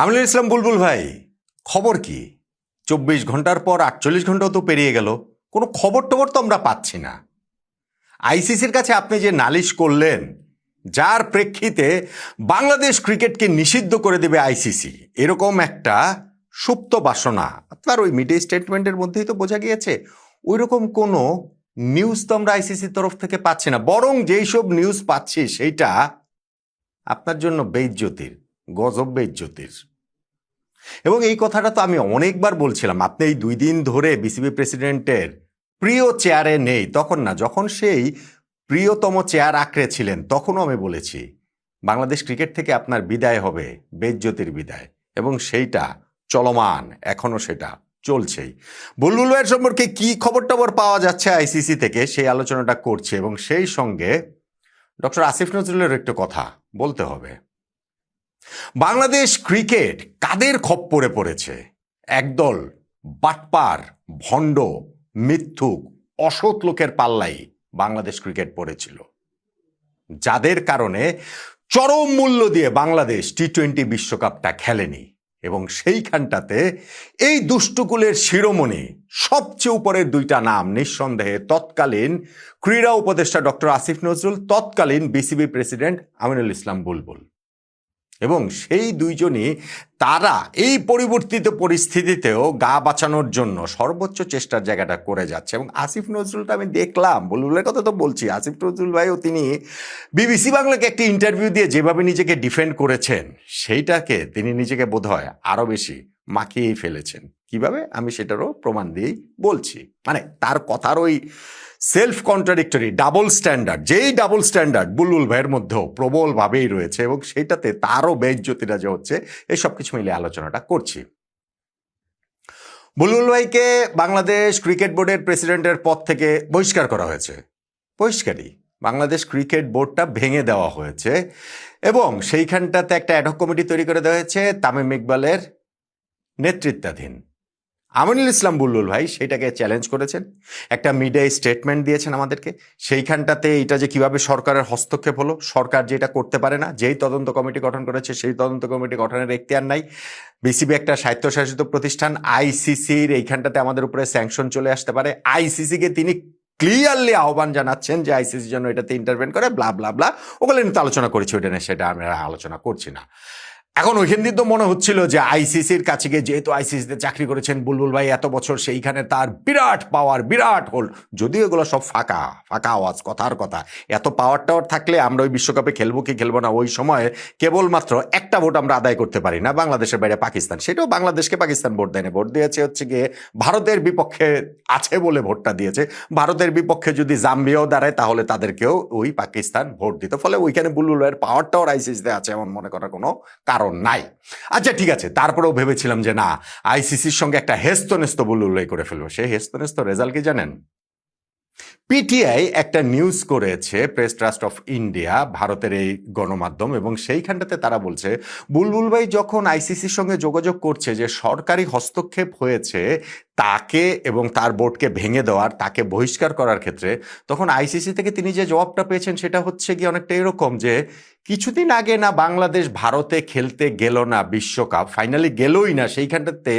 আমিনুল ইসলাম বুলবুল ভাই, খবর কি? 24 ঘন্টার পর 48 ঘন্টাও তো পেরিয়ে গেল, কোনো খবর টবর তো আমরা পাচ্ছি না। আইসিসির কাছে আপনি যে নালিশ করলেন, যার প্রেক্ষিতে বাংলাদেশ ক্রিকেটকে নিষিদ্ধ করে দেবে আইসিসি, এরকম একটা সুপ্ত বাসনা আপনার ওই মিডিয়া স্টেটমেন্টের মধ্যেই তো বোঝা গিয়েছে। ওই রকম কোনো নিউজ তো আমরা আইসিসির তরফ থেকে পাচ্ছি না, বরং যেই সব নিউজ পাচ্ছি সেইটা আপনার জন্য বেইজ্জতির, গজব বেইজ্জতির। এবং এই কথাটা তো আমি অনেকবার বলছিলাম, আপনি এই 2 দিন ধরে বিসিবি প্রেসিডেন্টের প্রিয় চেয়ারে নেই, তখন না, যখন সেই প্রিয়তম চেয়ার আঁকড়ে ছিলেন তখনও আমি বলেছি বাংলাদেশ ক্রিকেট থেকে আপনার বিদায় হবে, বেইজ্জতির বিদায়, এবং সেইটা চলমান, এখনো সেটা চলছেই। বুলবুল ভাইয়ের সম্পর্কে কি খবর টবর পাওয়া যাচ্ছে আইসিসি থেকে, সেই আলোচনাটা করছে, এবং সেই সঙ্গে ডক্টর আসিফ নজরুলের একটু কথা বলতে হবে। বাংলাদেশ ক্রিকেট কাদের খপ্পরে পড়েছে? একদল বাটপার, ভণ্ড, মিথ্যুক, অসৎ লোকের পাল্লাই বাংলাদেশ ক্রিকেট পড়েছিল, যাদের কারণে চরম মূল্য দিয়ে বাংলাদেশ টি-20 বিশ্বকাপটা খেলেনি। এবং সেইখানটাতে এই দুষ্টকুলের শিরোমণি, সবচেয়ে উপরের 2টা নাম নিঃসন্দেহে তৎকালীন ক্রীড়া উপদেষ্টা ডক্টর আসিফ নজরুল, তৎকালীন বিসিবি প্রেসিডেন্ট আমিনুল ইসলাম বুলবুল। এবং সেই দুইজনই তারা এই পরিবর্তিত পরিস্থিতিতেও গা বাঁচানোর জন্য সর্বোচ্চ চেষ্টার জায়গাটা করে যাচ্ছে। এবং আসিফ নজরুলটা আমি দেখলাম, বুলবুলের কথা তো বলছি, আসিফ নজরুল ভাইও তিনি বিবিসি বাংলাকে একটি ইন্টারভিউ দিয়ে যেভাবে নিজেকে ডিফেন্ড করেছেন, সেইটাকে তিনি নিজেকে বোধহয় আরও বেশি মাখিয়েই ফেলেছেন। কিভাবে, আমি সেটারও প্রমাণ দিয়েই বলছি। মানে তার কথার ওই সেলফ কন্ট্রাডিক্টরি ডাবল স্ট্যান্ডার্ড, যেই ডাবল স্ট্যান্ডার্ড বুলবুল ভাইয়ের মধ্যেও প্রবলভাবেই রয়েছে, এবং সেটাতে তারও বেইজ্জতিটা যে হচ্ছে, এই সব কিছু মিলে আলোচনাটা করছি। বুলবুল ভাইকে বাংলাদেশ ক্রিকেট বোর্ডের প্রেসিডেন্টের পদ থেকে বহিষ্কার করা হয়েছে। বহিষ্কারই, বাংলাদেশ ক্রিকেট বোর্ডটা ভেঙে দেওয়া হয়েছে, এবং সেইখানটাতে একটা অ্যাডহক কমিটি তৈরি করে দেওয়া হয়েছে তামিম ইকবালের নেতৃত্বাধীন। আমিনুল ইসলাম বুলবুল ভাই সেটাকে চ্যালেঞ্জ করেছেন, একটা মিডিয়ায় স্টেটমেন্ট দিয়েছেন আমাদেরকে। সেইখানটাতে এটা যে কিভাবে সরকারের হস্তক্ষেপ হলো, সরকার যেটা করতে পারে না, যেই তদন্ত কমিটি গঠন করেছে সেই তদন্ত কমিটি গঠনের এখতিয়ার নাই। বিসিবি একটা স্বায়ত্তশাসিত প্রতিষ্ঠান, আইসিসির এইখানটাতে আমাদের উপরে স্যাংশন চলে আসতে পারে। আইসিসিকে তিনি ক্লিয়ারলি আহ্বান জানাচ্ছেন যে আইসিসি যেন এটাতে ইন্টারভেন করে, ব্লা ব্লা ব্লা, ওগুলো নিয়ে আলোচনা করেছি, ওইটা নিয়ে সেটা আমরা আলোচনা করছি না। এখন ওইখান দিয়ে তো মনে হচ্ছিল যে আইসিসির কাছে গিয়ে, যেহেতু আইসিসিতে চাকরি করেছেন বুলবুল ভাই এত বছর, সেইখানে তার বিরাট পাওয়ার, বিরাট হোল, যদিও এগুলো সব ফাঁকা ফাঁকা আওয়াজ, কথার কথা। এত পাওয়ার টাওয়ার থাকলে আমরা ওই বিশ্বকাপে খেলবো কি খেলবো না, ওই সময় কেবলমাত্র একটা ভোট আমরা আদায় করতে পারি না, বাংলাদেশের বাইরে পাকিস্তান, সেটাও বাংলাদেশকে পাকিস্তান ভোট দেয়নি, ভোট দিয়েছে হচ্ছে গিয়ে ভারতের বিপক্ষে আছে বলে ভোটটা দিয়েছে। ভারতের বিপক্ষে যদি জাম্বিয়াও দাঁড়ায় তাহলে তাদেরকেও ওই পাকিস্তান ভোট দিত। ফলে ওইখানে বুলবুল ভাইয়ের পাওয়ার টাওয়ার আইসিসিতে আছে এমন মনে করার কোনো কারণ নাই। আচ্ছা ঠিক আছে, তারপরেও ভেবেছিলাম যে না, আইসিসির সঙ্গে একটা হেস্তনেস্ত বুলবুল ভাই করে ফেলবো। সেই হেস্তনেস্ত রেজাল্ট কি জানেন? পিটিআই একটা নিউজ করেছে, প্রেস ট্রাস্ট অফ ইন্ডিয়া, ভারতের এই গণমাধ্যম, এবং সেইখানটাতে তারা বলছে বুলবুল ভাই যখন আইসিসির সঙ্গে যোগাযোগ করছে যে সরকারি হস্তক্ষেপ হয়েছে তাকে এবং তার বোর্ডকে ভেঙে দেওয়ার, তাকে বহিষ্কার করার ক্ষেত্রে, তখন আইসিসি থেকে তিনি যে জবাবটা পেয়েছেন সেটা হচ্ছে কি অনেকটা এরকম যে কিছুদিন আগে না বাংলাদেশ ভারতে খেলতে গেল না বিশ্বকাপ, ফাইনালি গেলই না, সেইখানটাতে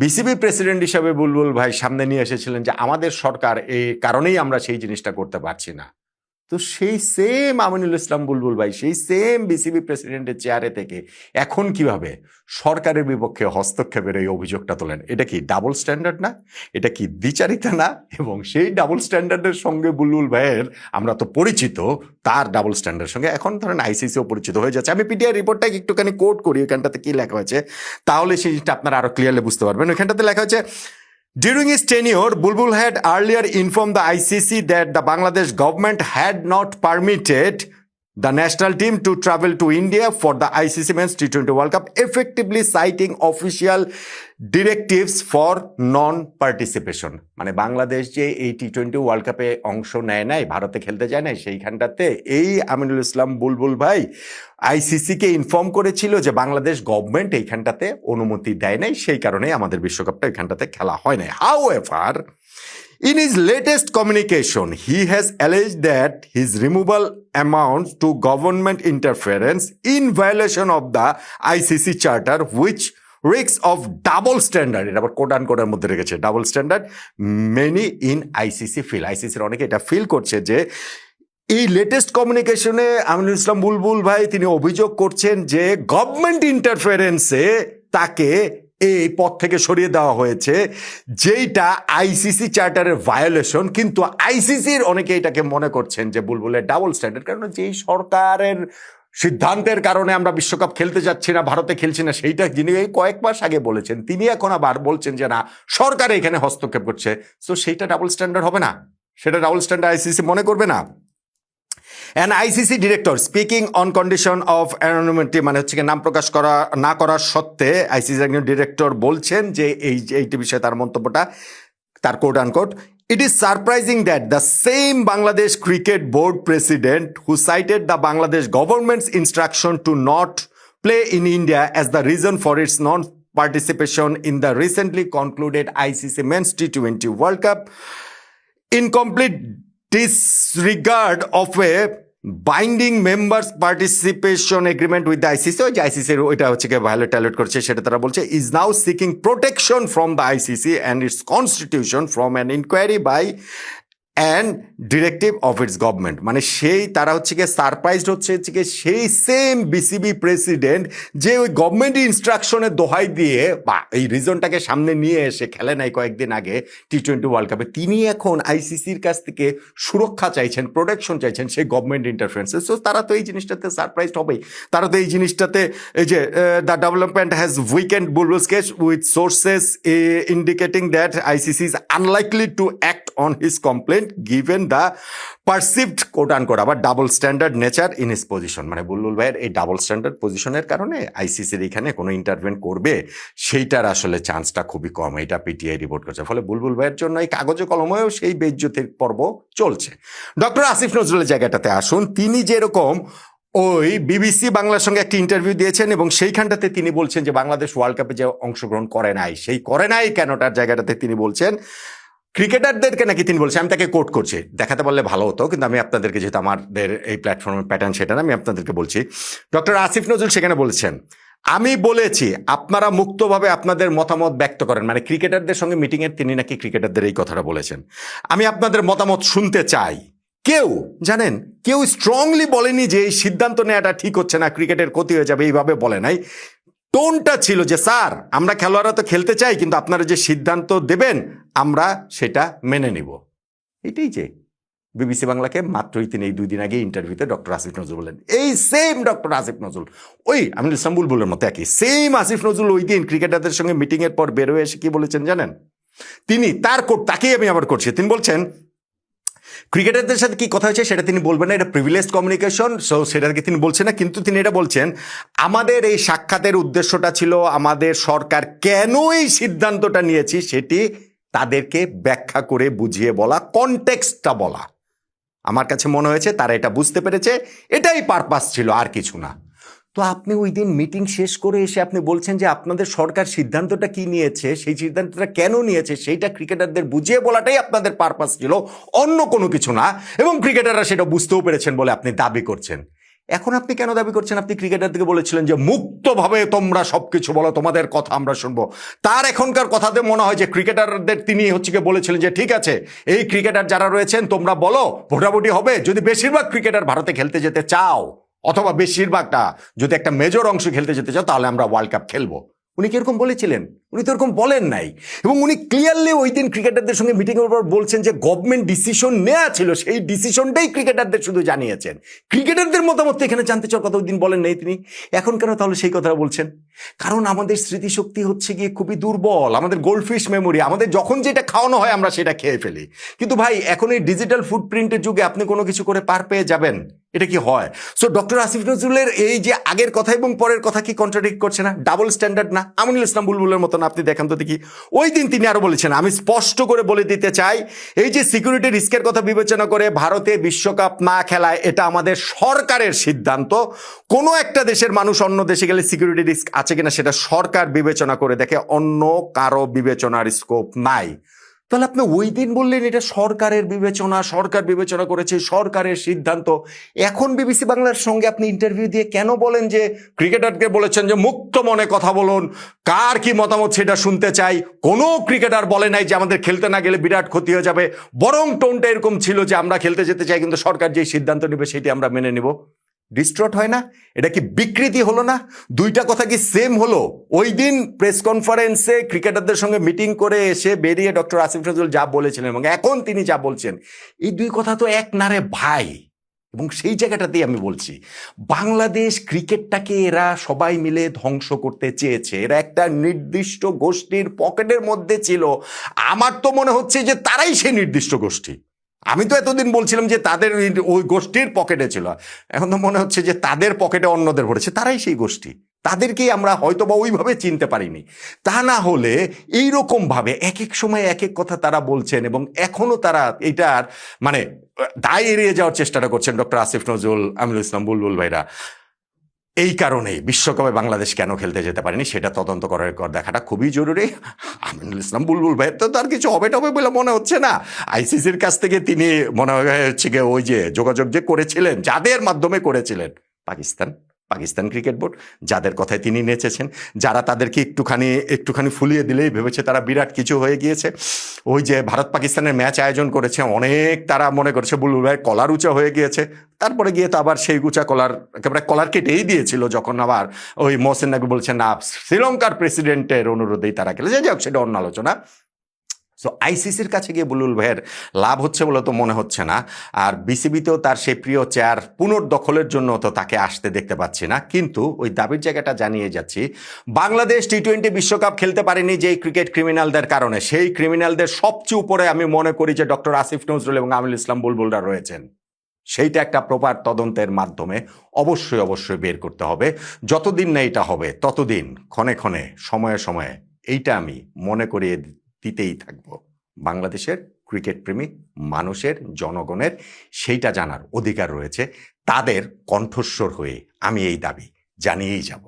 বিসিবি প্রেসিডেন্ট হিসাবে বুলবুল ভাই সামনে নিয়ে এসেছিলেন যে আমাদের সরকার এই কারণেই আমরা সেই জিনিসটা করতে পারছি না। তো সেই সেম আমিনুল ইসলাম বুলবুল ভাই সেই সেম বিসিবি প্রেসিডেন্টের চেয়ারে থেকে এখন কিভাবে সরকারের বিপক্ষে হস্তক্ষেপের এই অভিযোগটা তোলেন? এটা কি ডাবল স্ট্যান্ডার্ড না? এটা কি দ্বিচারিতা না? এবং সেই ডাবল স্ট্যান্ডার্ডের সঙ্গে বুলবুল ভাইয়ের, আমরা তো পরিচিত তার ডাবল স্ট্যান্ডার্ডের সঙ্গে, এখন ধরেন আইসিসিও পরিচিত হয়ে যাচ্ছে। আমি পিটিআই রিপোর্টটাকে একটুখানি কোট করি, ওইখানটাতে কি লেখা হয়েছে, তাহলে সেই জিনিসটা আপনারা আরো ক্লিয়ারলি বুঝতে পারবেন। ওইখানটাতে লেখা হয়েছে, during his tenure, Bulbul had earlier informed the ICC that the Bangladesh government had not permitted the national team to travel to India for the ICC Men's T20 World Cup, effectively citing official directives for non-participation. মানে বাংলাদেশ যে এই টি-20 world কাপে অংশ নেয় নাই, ভারতে খেলতে যায় নাই, সেইখানটাতে এই আমিনুল ইসলাম বুলবুল ভাই আইসিসিকে ইনফর্ম করেছিল যে বাংলাদেশ গভর্নমেন্ট এইখানটাতে অনুমতি দেয় নাই, সেই কারণে আমাদের বিশ্বকাপটা এখানটাতে খেলা হয় নাই। However, In his latest communication, he has alleged that his removal amounts to government interference in violation of the ICC Charter, which risks of double standard. এটা আবার কোট আনকোট এর মধ্যে রেখেছে double standard many in ICC feel. আইসিসির অনেকে এটা feel করছে যে এই লেটেস্ট কমিউনিকেশনে আমিনুল ইসলাম বুলবুল ভাই তিনি অভিযোগ করছেন যে গভর্নমেন্ট ইন্টারফারেন্সে তাকে এই পদ থেকে সরিয়ে দেওয়া হয়েছে, যেইটা আইসিসি চার্টারের ভায়োলেশন। কিন্তু আইসিসির অনেকে এটাকে মনে করছেন যে বুলবুলের ডাবল স্ট্যান্ডার্ড, কারণ যেই সরকারের সিদ্ধান্তের কারণে আমরা বিশ্বকাপ খেলতে যাচ্ছি না, ভারতে খেলছি না, সেইটা যিনি এই কয়েক মাস আগে বলেছেন তিনি এখন আবার বলছেন যে না সরকার এখানে হস্তক্ষেপ করছে। তো সেইটা ডাবল স্ট্যান্ডার্ড হবে না, সেটা ডাবল স্ট্যান্ডার্ড আইসিসি মনে করবে না। An ICC director speaking on condition of anonymity, মানে হচ্ছে নাম প্রকাশ করা না করার সত্ত্বে আইসিসি একজন ডিরেক্টর বলছেন যে এইটি বিষয়ে তার মন্তব্যটা তার coat unquote, "It is surprising that the same Bangladesh Cricket Board president who cited the Bangladesh government's instruction to not play in India as the reason for its non-participation in the recently concluded ICC Men's T20 World Cup in complete disregard of a binding members participation agreement with the ICC", ওই যে আইসিসির ওইটা হচ্ছে কি violet টাইলেট করছে সেটা তারা বলছে, "is now seeking protection from the ICC and its constitution from an inquiry by and directive of its government". মানে সেই তারা হচ্ছে গিয়ে সারপ্রাইজড হচ্ছে কি সেই সেম বিসিবি প্রেসিডেন্ট যে ওই গভর্নমেন্ট ইনস্ট্রাকশনের দোহাই দিয়ে বা এই রিজনটাকে সামনে নিয়ে এসে খেলে নাই কয়েকদিন আগে T20 ওয়ার্ল্ড কাপে, তিনি এখন আইসিসির কাছ থেকে সুরক্ষা চাইছেন, প্রোটেকশন চাইছেন সেই গভর্নমেন্ট ইন্টারফারেন্সে। সো তারা তো এই জিনিসটাতে সারপ্রাইজড হবেই, তারা তো এই জিনিসটাতে এই যে the development has weakened Bulbul's case with sources indicating that ICC is unlikely to act on his complaint given the perceived quote unquote আবার double standard nature in his position. মানে বুলবুল ভাইয়ের এই ডাবল স্ট্যান্ডার্ড পজিশনের কারণে আইসিসির এখানে কোনো ইন্টারভেন করবে সেইটার আসলে চান্সটা খুবই কম, এটা পিটিআই রিপোর্ট করছে। ফলে বুলবুল ভাইয়ের জন্য এই কাগজে কলমেও সেই বেইজ্জতির পর্ব চলছে। ডক্টর আসিফ নজরুলের জায়গাটাতে আসুন, তিনি যেরকম ওই বিবিসি বাংলার সঙ্গে একটি ইন্টারভিউ দিয়েছেন এবং সেইখানটাতে তিনি বলছেন যে বাংলাদেশ ওয়ার্ল্ড কাপে যে অংশগ্রহণ করে নাই সেই করে নাই কেনটার জায়গাটাতে তিনি বলছেন ক্রিকেটারদেরকে নাকি তিনি বলছেন, আমি তাকে কোট করছি, দেখাতে পারলে ভালো হতো কিন্তু আমি আপনাদেরকে যেহেতু আমাদের এই প্ল্যাটফর্মের প্যাটার্ন সেটা না, আমি আপনাদেরকে বলছি। ডক্টর আসিফ নজরুল সেখানে বলেছেন, "আমি বলেছি আপনারা মুক্তভাবে আপনাদের মতামত ব্যক্ত করেন", মানে ক্রিকেটারদের সঙ্গে মিটিংয়ের তিনি নাকি ক্রিকেটারদের এই কথাটা বলেছেন, "আমি আপনাদের মতামত শুনতে চাই"। কেউ জানেন, কেউ স্ট্রংলি বলেনি যে এই সিদ্ধান্ত নেওয়াটা ঠিক হচ্ছে না, ক্রিকেটের ক্ষতি হয়ে যাবে, এইভাবে বলে নাই। টোনটা ছিল যে স্যার আমরা খেলোয়াড়রা তো খেলতে চাই কিন্তু আপনারা যে সিদ্ধান্ত দেবেন আমরা সেটা মেনে নিব। এটাই যে বিবিসি বাংলাকে মাত্রই তিনি এই 2 দিন আগে ইন্টারভিউতে ডক্টর আসিফ নজরুল বলেন, এই সেম ডক্টর আসিফ নজরুল ওই আমিনুল ইসলাম বুলবুলের মতো একই সেম আসিফ নজরুল ওই দিন ক্রিকেটারদের সঙ্গে মিটিংয়ের পর বের হয়ে এসে কি বলেছেন জানেন? তিনি তার কোট তাকেই আমি আবার করছি, তিনি বলছেন ক্রিকেটারদের সাথে কি কথা হয়েছে সেটা তিনি বলবেন না, এটা প্রিভিলেজ কমিউনিকেশন, সো সেটাকে তিনি বলছেন না। কিন্তু তিনি এটা বলছেন আমাদের এই সাক্ষাতের উদ্দেশ্যটা ছিল আমাদের সরকার কেন এই সিদ্ধান্তটা নিয়েছি সেটি তাদেরকে ব্যাখ্যা করে বুঝিয়ে বলা, কনটেক্সটটা বলা। আমার কাছে মনে হয়েছে তারা এটা বুঝতে পেরেছে, এটাই পারপাস ছিল, আর কিছু না। তো আপনি ওই দিন মিটিং শেষ করে এসে আপনি বলছেন যে আপনাদের সরকার সিদ্ধান্তটা কি নিয়েছে, সেই সিদ্ধান্তটা কেন নিয়েছে সেইটা ক্রিকেটারদের বুঝিয়ে বলাটাই আপনাদের পারপাস ছিল, অন্য কোনো কিছু না। এবং ক্রিকেটাররা সেটা বুঝতেও পেরেছেন বলে আপনি দাবি করছেন। এখন আপনি কেন দাবি করছেন আপনি ক্রিকেটারদেরকে বলেছিলেন যে মুক্তভাবে তোমরা সবকিছু বলো, তোমাদের কথা আমরা শুনবো। তার এখনকার কথাতে মনে হয় যে ক্রিকেটারদের তিনি হচ্ছে বলেছিলেন যে ঠিক আছে এই ক্রিকেটার যারা রয়েছেন তোমরা বলো, ভোটাভুটি হবে, যদি বেশিরভাগ ক্রিকেটার ভারতে খেলতে যেতে চাও অথবা বেশিরভাগটা যদি একটা মেজর অংশ খেলতে যেতে চাও তাহলে আমরা ওয়ার্ল্ড কাপ খেলবো। উনি কিরকম বলেছিলেন? উনি তো এরকম বলেন নাই। এবং উনি ক্লিয়ারলি ওই দিন ক্রিকেটারদের সঙ্গে মিটিংয়ের পর বলছেন যে গভর্নমেন্ট ডিসিশন নেওয়া ছিল, সেই ডিসিশনটাই ক্রিকেটারদের শুধু জানিয়েছেন, ক্রিকেটারদের মতামত এখানে জানতে চাওয়ার কথা ওই দিন বলেন নাই তিনি। এখন কেন তাহলে সেই কথা বলছেন? কারণ আমাদের স্মৃতিশক্তি হচ্ছে গিয়ে খুবই দুর্বল, আমাদের গোল্ডফিশ মেমোরি, আমাদের যখন যেটা খাওয়ানো হয় আমরা সেটা খেয়ে ফেলি। কিন্তু ভাই এখন এই ডিজিটাল ফুটপ্রিন্টের যুগে আপনি কোনো কিছু করে পার পেয়ে যাবেন, এটা কি হয়? সো ডক্টর আসিফ নজরুলের এই যে আগের কথা এবং পরের কথা কি কন্ট্রাডিক্ট করছে না? ডাবল স্ট্যান্ডার্ড না? আমিনুল ইসলাম বুলবুলের মতন আপনি দেখান তো দেখি। ওই দিন তিনি আরো বলেছেন, আমি স্পষ্ট করে বলে দিতে চাই এই যে সিকিউরিটি রিস্কের কথা বিবেচনা করে ভারতে বিশ্বকাপ না খেলায় এটা আমাদের সরকারের সিদ্ধান্ত। কোনো একটা দেশের মানুষ অন্য দেশে গেলে সিকিউরিটি রিস্ক আছে কিনা সেটা সরকার বিবেচনা করে দেখে, অন্য কারো বিবেচনার স্কোপ নাই। তাহলে আপনি ওই দিন বললেন এটা সরকারের বিবেচনা, সরকার বিবেচনা করেছে, সরকারের সিদ্ধান্ত। এখন বিবিসি বাংলার সঙ্গে আপনি ইন্টারভিউ দিয়ে কেন বলেন যে ক্রিকেটারকে বলেছেন যে মুক্ত মনে কথা বলুন, কার কি মতামত সেটা শুনতে চাই? কোনো ক্রিকেটার বলে নাই যে আমাদের খেলতে না গেলে বিরাট ক্ষতি হয়ে যাবে, বরং টোনটা এরকম ছিল যে আমরা খেলতে যেতে চাই, কিন্তু সরকার যেই সিদ্ধান্ত নেবে সেটি আমরা মেনে নিব। ডিস্ট্রট হয় না? এটা কি বিকৃতি হলো না? দুইটা কথা কি সেম হলো? ওই দিন প্রেস কনফারেন্সে ক্রিকেটারদের সঙ্গে মিটিং করে এসে বেরিয়ে ডক্টর আসিফ নজরুল যা বলেছিলেন এবং এখন তিনি যা বলছেন, এই দুই কথা তো এক না রে ভাই। এবং সেই জায়গাটাতেই আমি বলছি, বাংলাদেশ ক্রিকেটটাকে এরা সবাই মিলে ধ্বংস করতে চেয়েছে। এরা একটা নির্দিষ্ট গোষ্ঠীর পকেটের মধ্যে ছিল। আমার তো মনে হচ্ছে যে তারাই সেই নির্দিষ্ট গোষ্ঠী। আমি তো এতদিন বলছিলাম যে তাদের ওই গোষ্ঠীর পকেটে ছিল, এখন তো মনে হচ্ছে যে তাদের পকেটে অন্যদের ভরেছে, তারাই সেই গোষ্ঠী। তাদেরকেই আমরা হয়তো বা ওইভাবে চিনতে পারিনি। তা না হলে এইরকম ভাবে এক এক সময় এক এক কথা তারা বলছেন এবং এখনো তারা এটার মানে দায় এড়িয়ে যাওয়ার চেষ্টাটা করছেন। ডক্টর আসিফ নজরুল, আমিনুল ইসলাম বুলবুল ভাইরা এই কারণেই বিশ্বকাপে বাংলাদেশ কেন খেলতে যেতে পারেনি সেটা তদন্ত করার দেখাটা খুবই জরুরি। আমিনুল ইসলাম বুলবুল ভাইয়ের তো তার কিছু হবে টবে বলে মনে হচ্ছে না। আইসিসির কাছ থেকে তিনি মনে হচ্ছে গিয়ে ওই যে যোগাযোগ যে করেছিলেন, যাদের মাধ্যমে করেছিলেন, পাকিস্তান ক্রিকেট বোর্ড, যাদের কথায় তিনি নেচেছেন, যারা তাদেরকে একটুখানি ফুলিয়ে দিলেই ভেবেছে তারা বিরাট কিছু হয়ে গিয়েছে। ওই যে ভারত পাকিস্তানের ম্যাচ আয়োজন করেছে, অনেক তারা মনে করছে বুলবুল ভাইয়ের কলার উঁচা হয়ে গিয়েছে। তারপরে গিয়ে তো আবার সেই উঁচা কলার একেবারে কলার কেটেই দিয়েছিল যখন আবার ওই মহসিন নাকবি বলছেন না শ্রীলঙ্কার প্রেসিডেন্টের অনুরোধেই তারা খেলেছে। যাই হোক, সেটা অন্য আলোচনা। সো আইসিসির কাছে গিয়ে বুলবুল ভাইয়ের লাভ হচ্ছে বলে তো মনে হচ্ছে না। আর বিসিবিতেও তার সেই প্রিয় চেয়ার পুনর্দখলের জন্য তো তাকে আসতে দেখতে পাচ্ছি না। কিন্তু ওই দাবির জায়গাটা জানিয়ে যাচ্ছি, বাংলাদেশ টি-20 বিশ্বকাপ খেলতে পারেনি যেই ক্রিকেট ক্রিমিনালদের কারণে, সেই ক্রিমিনালদের সবচেয়ে উপরে আমি মনে করি যে ডক্টর আসিফ নজরুল এবং আমিনুল ইসলাম বুলবুলরা রয়েছেন। সেইটা একটা প্রপার তদন্তের মাধ্যমে অবশ্যই বের করতে হবে। যতদিন না এটা হবে ততদিন ক্ষণে ক্ষণে সময়ে সময়ে এইটা আমি মনে করিয়ে দিতেই থাকবো। বাংলাদেশের ক্রিকেট প্রেমী মানুষের, জনগণের সেইটা জানার অধিকার রয়েছে। তাদের কণ্ঠস্বর হয়ে আমি এই দাবি জানিয়েই যাব।